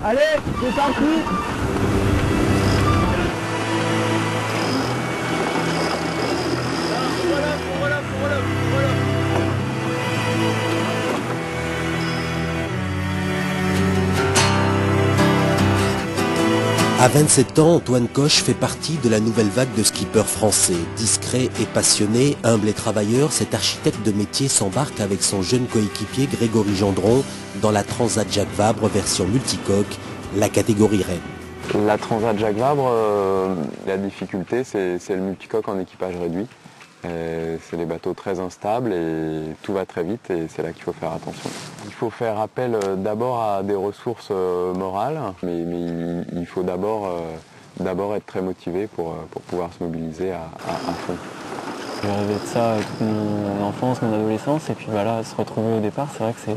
Allez, c'est parti. À 27 ans, Antoine Coche fait partie de la nouvelle vague de skippers français. Discret et passionné, humble et travailleur, cet architecte de métier s'embarque avec son jeune coéquipier Grégory Gendron dans la Transat Jacques Vabre version multicoque, la catégorie Rennes. La Transat Jacques Vabre, la difficulté c'est le multicoque en équipage réduit. C'est des bateaux très instables et tout va très vite et c'est là qu'il faut faire attention. Il faut faire appel d'abord à des ressources morales, mais il faut d'abord être très motivé pour pouvoir se mobiliser à fond. J'ai rêvé de ça toute mon enfance, mon adolescence, et puis voilà, se retrouver au départ, c'est vrai que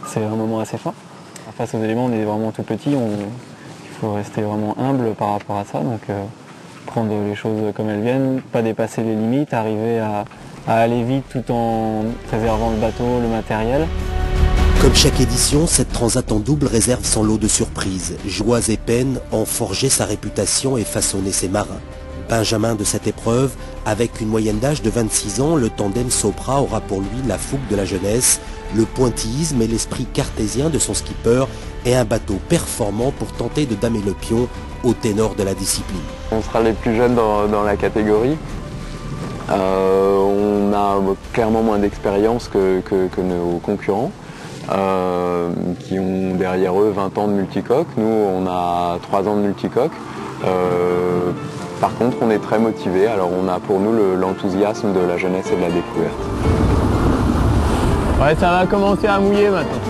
c'est un moment assez fort. Face aux éléments, on est vraiment tout petit, il faut rester vraiment humble par rapport à ça. Donc, prendre les choses comme elles viennent, pas dépasser les limites, arriver à aller vite tout en préservant le bateau, le matériel. Comme chaque édition, cette Transat en double réserve son lot de surprises. Joies et peines ont forgé sa réputation et façonné ses marins. Benjamin de cette épreuve, avec une moyenne d'âge de 26 ans, le tandem Sopra aura pour lui la fougue de la jeunesse, le pointillisme et l'esprit cartésien de son skipper et un bateau performant pour tenter de damer le pion au ténor de la discipline. On sera les plus jeunes dans la catégorie. On a clairement moins d'expérience que nos concurrents qui ont derrière eux 20 ans de multicoque. Nous, on a 3 ans de multicoque. Par contre, on est très motivés. Alors, on a pour nous l'enthousiasme de la jeunesse et de la découverte. Ouais, ça va commencer à mouiller maintenant.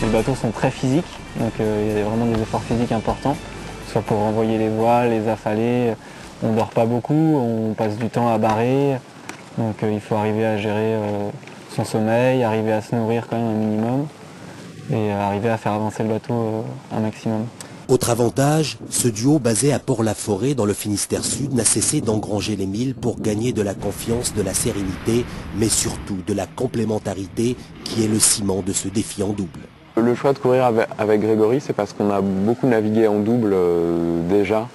Les bateaux sont très physiques, donc il y a vraiment des efforts physiques importants, soit pour renvoyer les voiles, les affaler. On ne dort pas beaucoup, on passe du temps à barrer, donc il faut arriver à gérer son sommeil, arriver à se nourrir quand même un minimum et arriver à faire avancer le bateau un maximum. Autre avantage, ce duo basé à Port-la-Forêt dans le Finistère Sud n'a cessé d'engranger les milles pour gagner de la confiance, de la sérénité, mais surtout de la complémentarité qui est le ciment de ce défi en double. Le choix de courir avec Grégory, c'est parce qu'on a beaucoup navigué en double déjà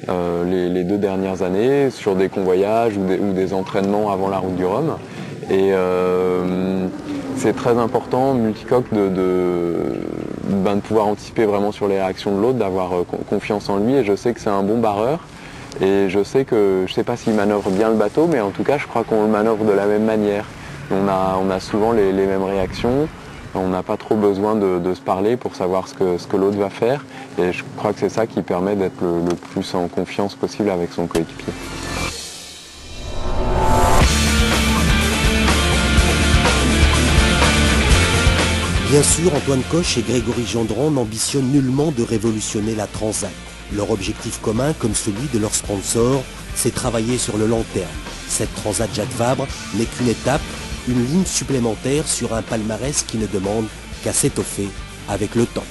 les 2 dernières années sur des convoyages ou des entraînements avant la route du Rhum. Et c'est très important, multicoque, de pouvoir anticiper vraiment sur les réactions de l'autre, d'avoir confiance en lui. Et je sais que c'est un bon barreur. Et je sais pas s'il manœuvre bien le bateau, mais en tout cas, je crois qu'on le manœuvre de la même manière. On a souvent les mêmes réactions. On n'a pas trop besoin de se parler pour savoir ce que l'autre va faire. Et je crois que c'est ça qui permet d'être le plus en confiance possible avec son coéquipier. Bien sûr, Antoine Coche et Grégory Gendron n'ambitionnent nullement de révolutionner la Transat. Leur objectif commun, comme celui de leur sponsor, c'est travailler sur le long terme. Cette Transat Jacques Vabre n'est qu'une étape, une ligne supplémentaire sur un palmarès qui ne demande qu'à s'étoffer avec le temps.